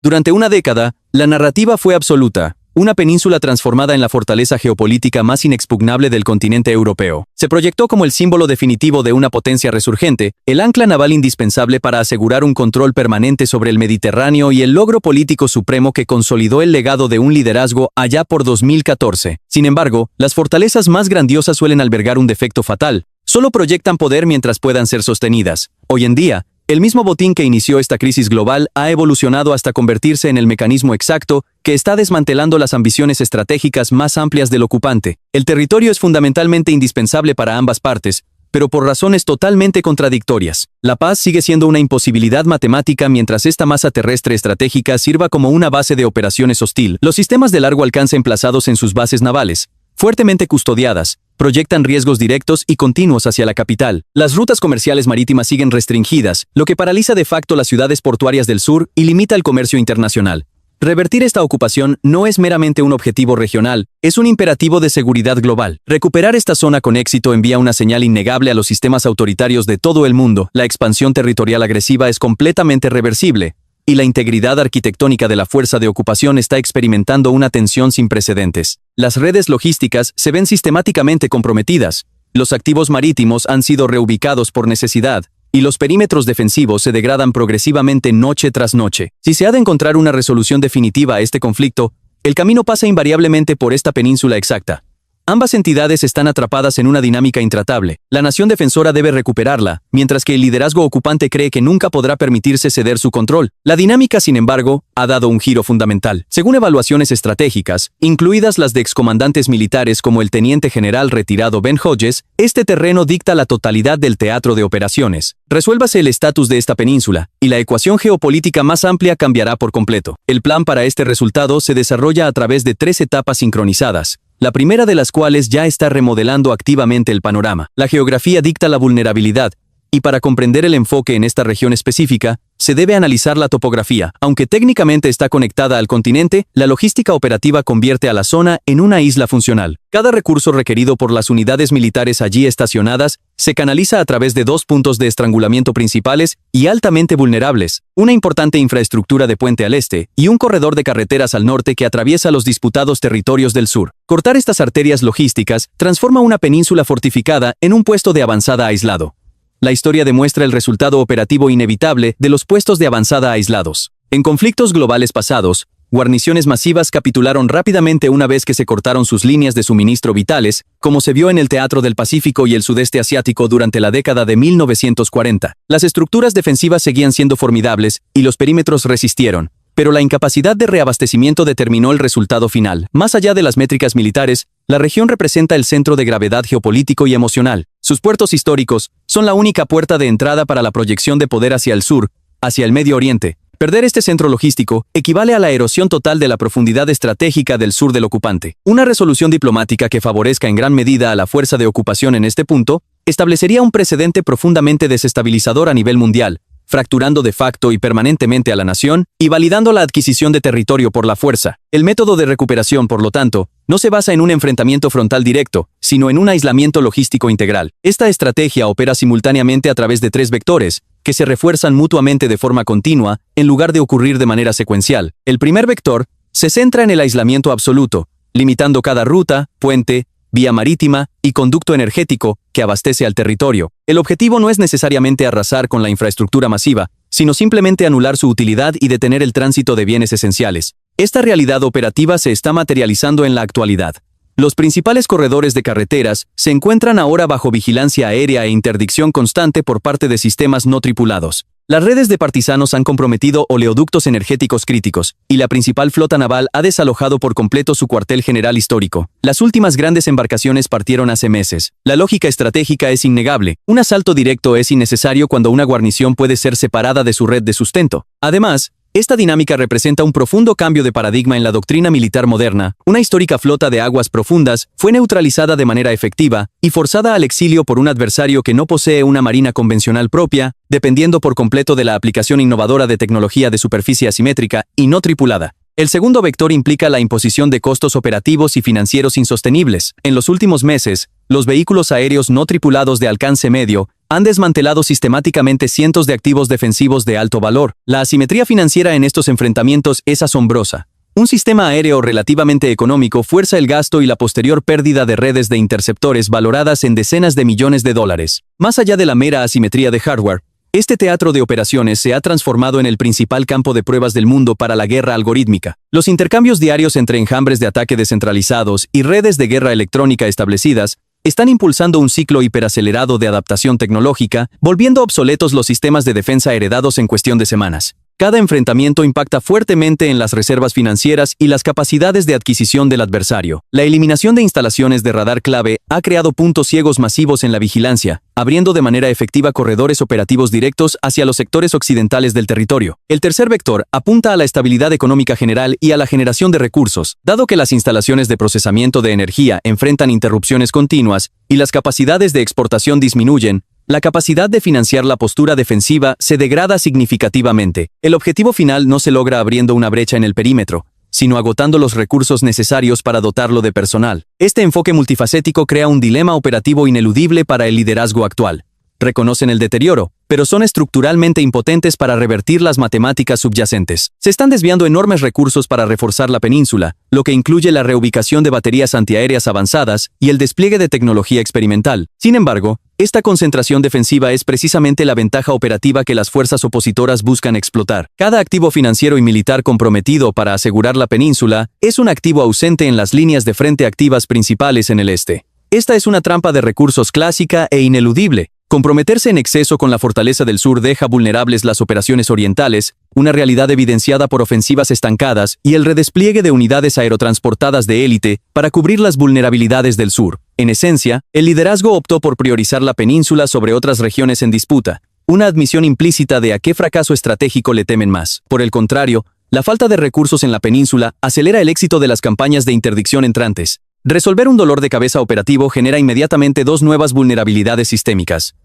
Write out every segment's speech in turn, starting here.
Durante una década, la narrativa fue absoluta. Una península transformada en la fortaleza geopolítica más inexpugnable del continente europeo. Se proyectó como el símbolo definitivo de una potencia resurgente, el ancla naval indispensable para asegurar un control permanente sobre el Mediterráneo y el logro político supremo que consolidó el legado de un liderazgo allá por 2014. Sin embargo, las fortalezas más grandiosas suelen albergar un defecto fatal. Solo proyectan poder mientras puedan ser sostenidas. Hoy en día, el mismo botín que inició esta crisis global ha evolucionado hasta convertirse en el mecanismo exacto que está desmantelando las ambiciones estratégicas más amplias del ocupante. El territorio es fundamentalmente indispensable para ambas partes, pero por razones totalmente contradictorias. La paz sigue siendo una imposibilidad matemática mientras esta masa terrestre estratégica sirva como una base de operaciones hostil. Los sistemas de largo alcance emplazados en sus bases navales, fuertemente custodiadas, proyectan riesgos directos y continuos hacia la capital. Las rutas comerciales marítimas siguen restringidas, lo que paraliza de facto las ciudades portuarias del sur y limita el comercio internacional. Revertir esta ocupación no es meramente un objetivo regional, es un imperativo de seguridad global. Recuperar esta zona con éxito envía una señal innegable a los sistemas autoritarios de todo el mundo. La expansión territorial agresiva es completamente reversible, y la integridad arquitectónica de la fuerza de ocupación está experimentando una tensión sin precedentes. Las redes logísticas se ven sistemáticamente comprometidas, los activos marítimos han sido reubicados por necesidad, y los perímetros defensivos se degradan progresivamente noche tras noche. Si se ha de encontrar una resolución definitiva a este conflicto, el camino pasa invariablemente por esta península exacta. Ambas entidades están atrapadas en una dinámica intratable. La nación defensora debe recuperarla, mientras que el liderazgo ocupante cree que nunca podrá permitirse ceder su control. La dinámica, sin embargo, ha dado un giro fundamental. Según evaluaciones estratégicas, incluidas las de excomandantes militares como el teniente general retirado Ben Hodges, este terreno dicta la totalidad del teatro de operaciones. Resuélvase el estatus de esta península, y la ecuación geopolítica más amplia cambiará por completo. El plan para este resultado se desarrolla a través de 3 etapas sincronizadas, la primera de las cuales ya está remodelando activamente el panorama. La geografía dicta la vulnerabilidad, y para comprender el enfoque en esta región específica, se debe analizar la topografía. Aunque técnicamente está conectada al continente, la logística operativa convierte a la zona en una isla funcional. Cada recurso requerido por las unidades militares allí estacionadas se canaliza a través de 2 puntos de estrangulamiento principales y altamente vulnerables, una importante infraestructura de puente al este y un corredor de carreteras al norte que atraviesa los disputados territorios del sur. Cortar estas arterias logísticas transforma una península fortificada en un puesto de avanzada aislado. La historia demuestra el resultado operativo inevitable de los puestos de avanzada aislados. En conflictos globales pasados, guarniciones masivas capitularon rápidamente una vez que se cortaron sus líneas de suministro vitales, como se vio en el Teatro del Pacífico y el Sudeste Asiático durante la década de 1940. Las estructuras defensivas seguían siendo formidables y los perímetros resistieron, pero la incapacidad de reabastecimiento determinó el resultado final. Más allá de las métricas militares, la región representa el centro de gravedad geopolítico y emocional. Sus puertos históricos son la única puerta de entrada para la proyección de poder hacia el sur, hacia el Medio Oriente. Perder este centro logístico equivale a la erosión total de la profundidad estratégica del sur del ocupante. Una resolución diplomática que favorezca en gran medida a la fuerza de ocupación en este punto establecería un precedente profundamente desestabilizador a nivel mundial, fracturando de facto y permanentemente a la nación y validando la adquisición de territorio por la fuerza. El método de recuperación, por lo tanto, no se basa en un enfrentamiento frontal directo, sino en un aislamiento logístico integral. Esta estrategia opera simultáneamente a través de 3 vectores, que se refuerzan mutuamente de forma continua, en lugar de ocurrir de manera secuencial. El primer vector se centra en el aislamiento absoluto, limitando cada ruta, puente, vía marítima y conducto energético que abastece al territorio. El objetivo no es necesariamente arrasar con la infraestructura masiva, sino simplemente anular su utilidad y detener el tránsito de bienes esenciales. Esta realidad operativa se está materializando en la actualidad. Los principales corredores de carreteras se encuentran ahora bajo vigilancia aérea e interdicción constante por parte de sistemas no tripulados. Las redes de partisanos han comprometido oleoductos energéticos críticos, y la principal flota naval ha desalojado por completo su cuartel general histórico. Las últimas grandes embarcaciones partieron hace meses. La lógica estratégica es innegable. Un asalto directo es innecesario cuando una guarnición puede ser separada de su red de sustento. Además, esta dinámica representa un profundo cambio de paradigma en la doctrina militar moderna. Una histórica flota de aguas profundas fue neutralizada de manera efectiva y forzada al exilio por un adversario que no posee una marina convencional propia, dependiendo por completo de la aplicación innovadora de tecnología de superficie asimétrica y no tripulada. El segundo vector implica la imposición de costos operativos y financieros insostenibles. En los últimos meses, los vehículos aéreos no tripulados de alcance medio han desmantelado sistemáticamente cientos de activos defensivos de alto valor. La asimetría financiera en estos enfrentamientos es asombrosa. Un sistema aéreo relativamente económico fuerza el gasto y la posterior pérdida de redes de interceptores valoradas en decenas de millones de dólares. Más allá de la mera asimetría de hardware, este teatro de operaciones se ha transformado en el principal campo de pruebas del mundo para la guerra algorítmica. Los intercambios diarios entre enjambres de ataque descentralizados y redes de guerra electrónica establecidas están impulsando un ciclo hiperacelerado de adaptación tecnológica, volviendo obsoletos los sistemas de defensa heredados en cuestión de semanas. Cada enfrentamiento impacta fuertemente en las reservas financieras y las capacidades de adquisición del adversario. La eliminación de instalaciones de radar clave ha creado puntos ciegos masivos en la vigilancia, abriendo de manera efectiva corredores operativos directos hacia los sectores occidentales del territorio. El tercer vector apunta a la estabilidad económica general y a la generación de recursos. Dado que las instalaciones de procesamiento de energía enfrentan interrupciones continuas y las capacidades de exportación disminuyen, la capacidad de financiar la postura defensiva se degrada significativamente. El objetivo final no se logra abriendo una brecha en el perímetro, sino agotando los recursos necesarios para dotarlo de personal. Este enfoque multifacético crea un dilema operativo ineludible para el liderazgo actual. Reconocen el deterioro, pero son estructuralmente impotentes para revertir las matemáticas subyacentes. Se están desviando enormes recursos para reforzar la península, lo que incluye la reubicación de baterías antiaéreas avanzadas y el despliegue de tecnología experimental. Sin embargo, esta concentración defensiva es precisamente la ventaja operativa que las fuerzas opositoras buscan explotar. Cada activo financiero y militar comprometido para asegurar la península es un activo ausente en las líneas de frente activas principales en el este. Esta es una trampa de recursos clásica e ineludible. Comprometerse en exceso con la fortaleza del sur deja vulnerables las operaciones orientales, una realidad evidenciada por ofensivas estancadas y el redespliegue de unidades aerotransportadas de élite para cubrir las vulnerabilidades del sur. En esencia, el liderazgo optó por priorizar la península sobre otras regiones en disputa, una admisión implícita de a qué fracaso estratégico le temen más. Por el contrario, la falta de recursos en la península acelera el éxito de las campañas de interdicción entrantes. Resolver un dolor de cabeza operativo genera inmediatamente dos nuevas vulnerabilidades sistémicas.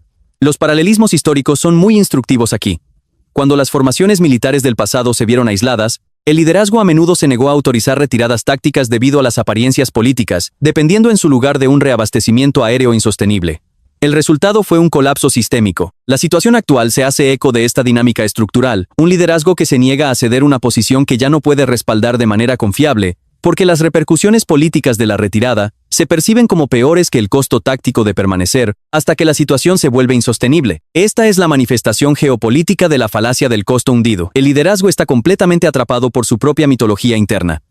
Los paralelismos históricos son muy instructivos aquí. Cuando las formaciones militares del pasado se vieron aisladas, el liderazgo a menudo se negó a autorizar retiradas tácticas debido a las apariencias políticas, dependiendo en su lugar de un reabastecimiento aéreo insostenible. El resultado fue un colapso sistémico. La situación actual se hace eco de esta dinámica estructural, un liderazgo que se niega a ceder una posición que ya no puede respaldar de manera confiable, porque las repercusiones políticas de la retirada se perciben como peores que el costo táctico de permanecer, hasta que la situación se vuelve insostenible. Esta es la manifestación geopolítica de la falacia del costo hundido. El liderazgo está completamente atrapado por su propia mitología interna.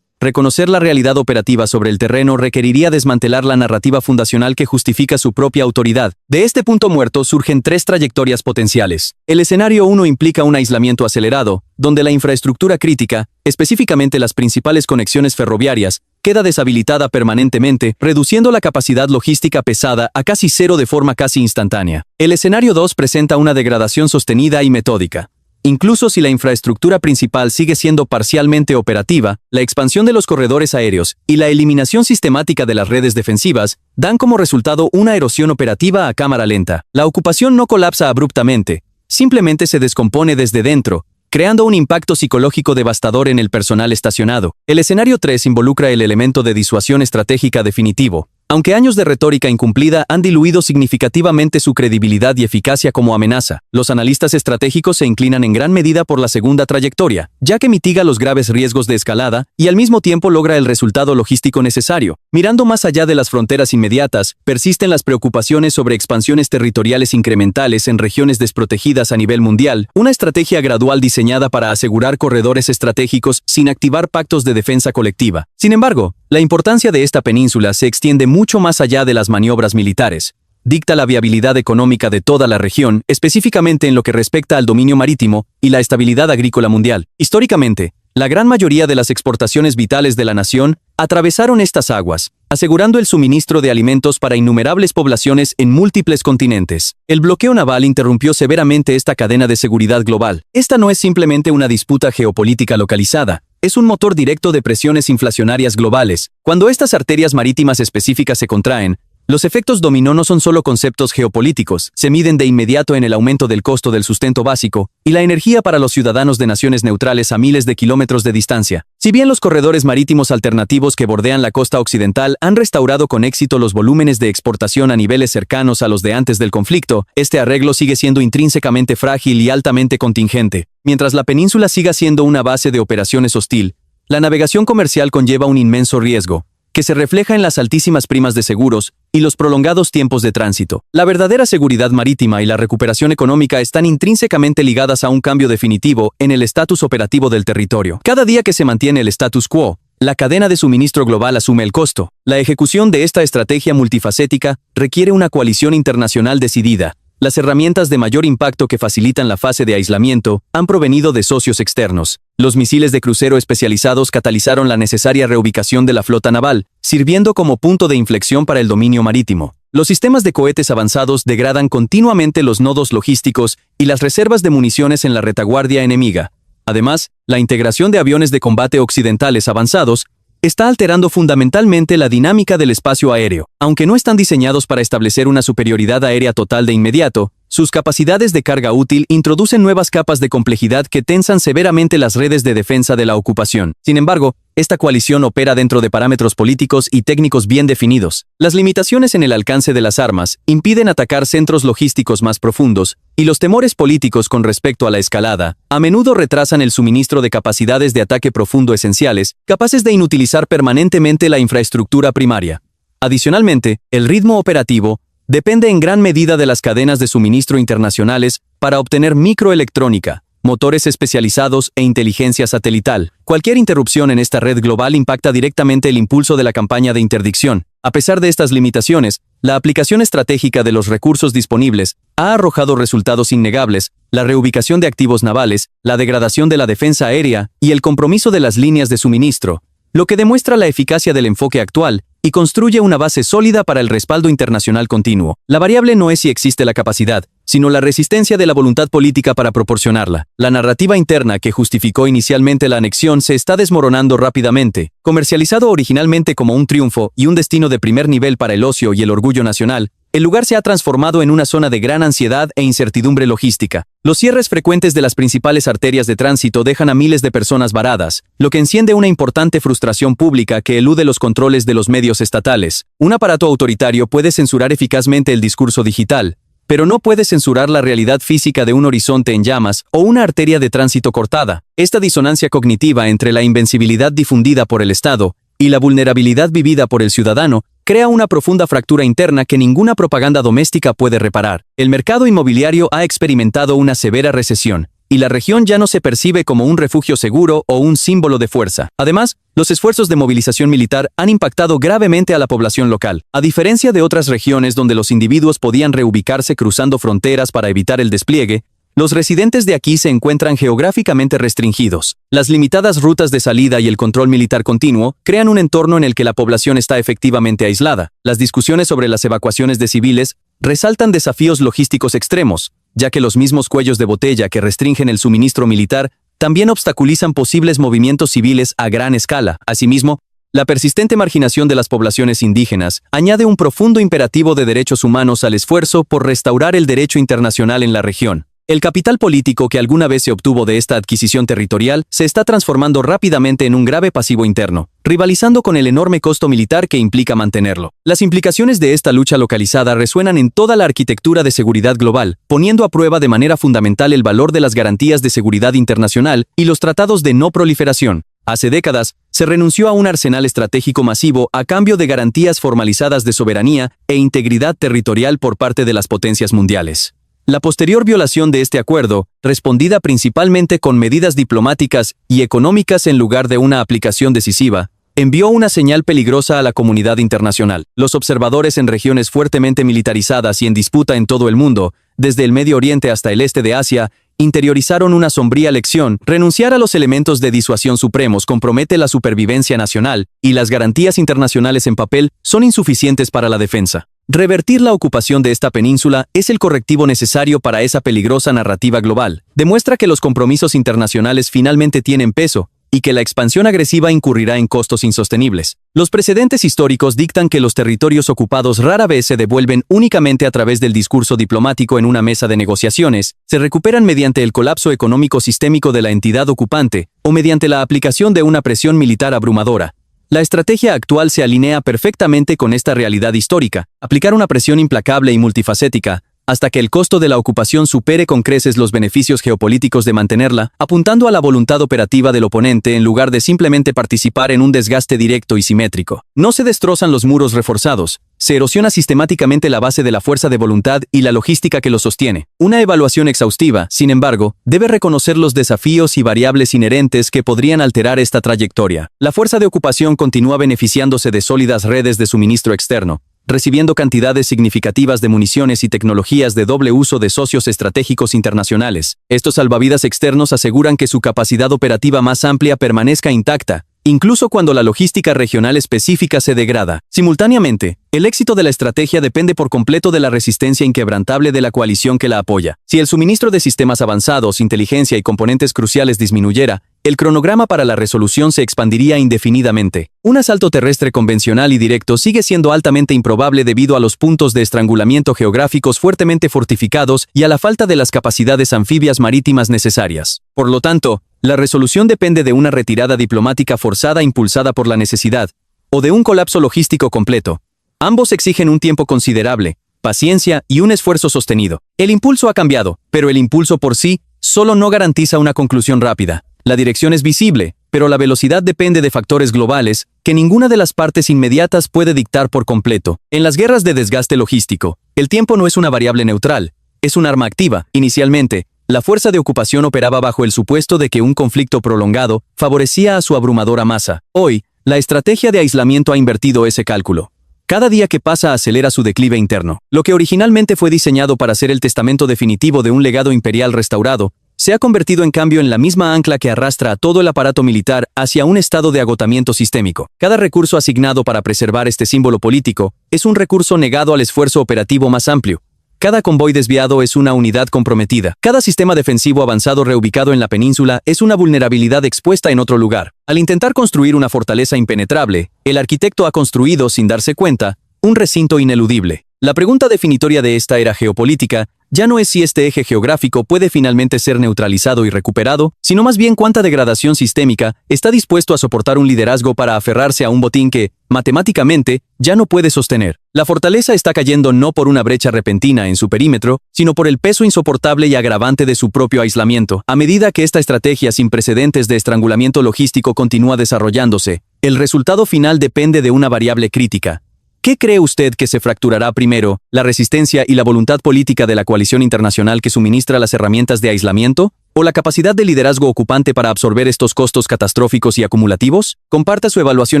Reconocer la realidad operativa sobre el terreno requeriría desmantelar la narrativa fundacional que justifica su propia autoridad. De este punto muerto surgen tres trayectorias potenciales. El escenario 1 implica un aislamiento acelerado, donde la infraestructura crítica, específicamente las principales conexiones ferroviarias, queda deshabilitada permanentemente, reduciendo la capacidad logística pesada a casi cero de forma casi instantánea. El escenario 2 presenta una degradación sostenida y metódica. Incluso si la infraestructura principal sigue siendo parcialmente operativa, la expansión de los corredores aéreos y la eliminación sistemática de las redes defensivas dan como resultado una erosión operativa a cámara lenta. La ocupación no colapsa abruptamente, simplemente se descompone desde dentro, creando un impacto psicológico devastador en el personal estacionado. El escenario 3 involucra el elemento de disuasión estratégica definitivo. Aunque años de retórica incumplida han diluido significativamente su credibilidad y eficacia como amenaza, los analistas estratégicos se inclinan en gran medida por la segunda trayectoria, ya que mitiga los graves riesgos de escalada y al mismo tiempo logra el resultado logístico necesario. Mirando más allá de las fronteras inmediatas, persisten las preocupaciones sobre expansiones territoriales incrementales en regiones desprotegidas a nivel mundial, una estrategia gradual diseñada para asegurar corredores estratégicos sin activar pactos de defensa colectiva. Sin embargo, la importancia de esta península se extiende mucho más allá de las maniobras militares. Dicta la viabilidad económica de toda la región, específicamente en lo que respecta al dominio marítimo y la estabilidad agrícola mundial. Históricamente, la gran mayoría de las exportaciones vitales de la nación atravesaron estas aguas, asegurando el suministro de alimentos para innumerables poblaciones en múltiples continentes. El bloqueo naval interrumpió severamente esta cadena de seguridad global. Esta no es simplemente una disputa geopolítica localizada. Es un motor directo de presiones inflacionarias globales. Cuando estas arterias marítimas específicas se contraen, Los efectos dominó no son solo conceptos geopolíticos, se miden de inmediato en el aumento del costo del sustento básico y la energía para los ciudadanos de naciones neutrales a miles de kilómetros de distancia. Si bien los corredores marítimos alternativos que bordean la costa occidental han restaurado con éxito los volúmenes de exportación a niveles cercanos a los de antes del conflicto, este arreglo sigue siendo intrínsecamente frágil y altamente contingente. Mientras la península siga siendo una base de operaciones hostil, la navegación comercial conlleva un inmenso riesgo, que se refleja en las altísimas primas de seguros y los prolongados tiempos de tránsito. La verdadera seguridad marítima y la recuperación económica están intrínsecamente ligadas a un cambio definitivo en el estatus operativo del territorio. Cada día que se mantiene el status quo, la cadena de suministro global asume el costo. La ejecución de esta estrategia multifacética requiere una coalición internacional decidida. Las herramientas de mayor impacto que facilitan la fase de aislamiento han provenido de socios externos. Los misiles de crucero especializados catalizaron la necesaria reubicación de la flota naval, sirviendo como punto de inflexión para el dominio marítimo. Los sistemas de cohetes avanzados degradan continuamente los nodos logísticos y las reservas de municiones en la retaguardia enemiga. Además, la integración de aviones de combate occidentales avanzados está alterando fundamentalmente la dinámica del espacio aéreo. Aunque no están diseñados para establecer una superioridad aérea total de inmediato, sus capacidades de carga útil introducen nuevas capas de complejidad que tensan severamente las redes de defensa de la ocupación. Sin embargo, esta coalición opera dentro de parámetros políticos y técnicos bien definidos. Las limitaciones en el alcance de las armas impiden atacar centros logísticos más profundos, y los temores políticos con respecto a la escalada a menudo retrasan el suministro de capacidades de ataque profundo esenciales, capaces de inutilizar permanentemente la infraestructura primaria. Adicionalmente, el ritmo operativo depende en gran medida de las cadenas de suministro internacionales para obtener microelectrónica, motores especializados e inteligencia satelital. Cualquier interrupción en esta red global impacta directamente el impulso de la campaña de interdicción. A pesar de estas limitaciones, la aplicación estratégica de los recursos disponibles ha arrojado resultados innegables: la reubicación de activos navales, la degradación de la defensa aérea y el compromiso de las líneas de suministro, lo que demuestra la eficacia del enfoque actual y construye una base sólida para el respaldo internacional continuo. La variable no es si existe la capacidad, sino la resistencia de la voluntad política para proporcionarla. La narrativa interna que justificó inicialmente la anexión se está desmoronando rápidamente. Comercializado originalmente como un triunfo y un destino de primer nivel para el ocio y el orgullo nacional, el lugar se ha transformado en una zona de gran ansiedad e incertidumbre logística. Los cierres frecuentes de las principales arterias de tránsito dejan a miles de personas varadas, lo que enciende una importante frustración pública que elude los controles de los medios estatales. Un aparato autoritario puede censurar eficazmente el discurso digital, pero no puede censurar la realidad física de un horizonte en llamas o una arteria de tránsito cortada. Esta disonancia cognitiva entre la invencibilidad difundida por el Estado y la vulnerabilidad vivida por el ciudadano crea una profunda fractura interna que ninguna propaganda doméstica puede reparar. El mercado inmobiliario ha experimentado una severa recesión, y la región ya no se percibe como un refugio seguro o un símbolo de fuerza. Además, los esfuerzos de movilización militar han impactado gravemente a la población local. A diferencia de otras regiones donde los individuos podían reubicarse cruzando fronteras para evitar el despliegue, los residentes de aquí se encuentran geográficamente restringidos. Las limitadas rutas de salida y el control militar continuo crean un entorno en el que la población está efectivamente aislada. Las discusiones sobre las evacuaciones de civiles resaltan desafíos logísticos extremos, ya que los mismos cuellos de botella que restringen el suministro militar también obstaculizan posibles movimientos civiles a gran escala. Asimismo, la persistente marginación de las poblaciones indígenas añade un profundo imperativo de derechos humanos al esfuerzo por restaurar el derecho internacional en la región. El capital político que alguna vez se obtuvo de esta adquisición territorial se está transformando rápidamente en un grave pasivo interno, rivalizando con el enorme costo militar que implica mantenerlo. Las implicaciones de esta lucha localizada resuenan en toda la arquitectura de seguridad global, poniendo a prueba de manera fundamental el valor de las garantías de seguridad internacional y los tratados de no proliferación. Hace décadas, se renunció a un arsenal estratégico masivo a cambio de garantías formalizadas de soberanía e integridad territorial por parte de las potencias mundiales. La posterior violación de este acuerdo, respondida principalmente con medidas diplomáticas y económicas en lugar de una aplicación decisiva, envió una señal peligrosa a la comunidad internacional. Los observadores en regiones fuertemente militarizadas y en disputa en todo el mundo, desde el Medio Oriente hasta el este de Asia, interiorizaron una sombría lección: renunciar a los elementos de disuasión supremos compromete la supervivencia nacional, y las garantías internacionales en papel son insuficientes para la defensa. Revertir la ocupación de esta península es el correctivo necesario para esa peligrosa narrativa global. Demuestra que los compromisos internacionales finalmente tienen peso, y que la expansión agresiva incurrirá en costos insostenibles. Los precedentes históricos dictan que los territorios ocupados rara vez se devuelven únicamente a través del discurso diplomático en una mesa de negociaciones, se recuperan mediante el colapso económico sistémico de la entidad ocupante o mediante la aplicación de una presión militar abrumadora. La estrategia actual se alinea perfectamente con esta realidad histórica, aplicar una presión implacable y multifacética, hasta que el costo de la ocupación supere con creces los beneficios geopolíticos de mantenerla, apuntando a la voluntad operativa del oponente en lugar de simplemente participar en un desgaste directo y simétrico. No se destrozan los muros reforzados, se erosiona sistemáticamente la base de la fuerza de voluntad y la logística que los sostiene. Una evaluación exhaustiva, sin embargo, debe reconocer los desafíos y variables inherentes que podrían alterar esta trayectoria. La fuerza de ocupación continúa beneficiándose de sólidas redes de suministro externo, recibiendo cantidades significativas de municiones y tecnologías de doble uso de socios estratégicos internacionales. Estos salvavidas externos aseguran que su capacidad operativa más amplia permanezca intacta, incluso cuando la logística regional específica se degrada. Simultáneamente, el éxito de la estrategia depende por completo de la resistencia inquebrantable de la coalición que la apoya. Si el suministro de sistemas avanzados, inteligencia y componentes cruciales disminuyera, el cronograma para la resolución se expandiría indefinidamente. Un asalto terrestre convencional y directo sigue siendo altamente improbable debido a los puntos de estrangulamiento geográficos fuertemente fortificados y a la falta de las capacidades anfibias marítimas necesarias. Por lo tanto, la resolución depende de una retirada diplomática forzada impulsada por la necesidad, o de un colapso logístico completo. Ambos exigen un tiempo considerable, paciencia y un esfuerzo sostenido. El impulso ha cambiado, pero el impulso por sí solo no garantiza una conclusión rápida. La dirección es visible, pero la velocidad depende de factores globales que ninguna de las partes inmediatas puede dictar por completo. En las guerras de desgaste logístico, el tiempo no es una variable neutral, es un arma activa. Inicialmente, la fuerza de ocupación operaba bajo el supuesto de que un conflicto prolongado favorecía a su abrumadora masa. Hoy, la estrategia de aislamiento ha invertido ese cálculo. Cada día que pasa acelera su declive interno. Lo que originalmente fue diseñado para ser el testamento definitivo de un legado imperial restaurado, se ha convertido en cambio en la misma ancla que arrastra a todo el aparato militar hacia un estado de agotamiento sistémico. Cada recurso asignado para preservar este símbolo político es un recurso negado al esfuerzo operativo más amplio. Cada convoy desviado es una unidad comprometida. Cada sistema defensivo avanzado reubicado en la península es una vulnerabilidad expuesta en otro lugar. Al intentar construir una fortaleza impenetrable, el arquitecto ha construido, sin darse cuenta, un recinto ineludible. La pregunta definitoria de esta era geopolítica ya no es si este eje geográfico puede finalmente ser neutralizado y recuperado, sino más bien cuánta degradación sistémica está dispuesto a soportar un liderazgo para aferrarse a un botín que, matemáticamente, ya no puede sostener. La fortaleza está cayendo no por una brecha repentina en su perímetro, sino por el peso insoportable y agravante de su propio aislamiento. A medida que esta estrategia sin precedentes de estrangulamiento logístico continúa desarrollándose, el resultado final depende de una variable crítica. ¿Qué cree usted que se fracturará primero, la resistencia y la voluntad política de la coalición internacional que suministra las herramientas de aislamiento, o la capacidad de liderazgo ocupante para absorber estos costos catastróficos y acumulativos? Comparta su evaluación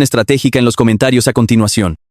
estratégica en los comentarios a continuación.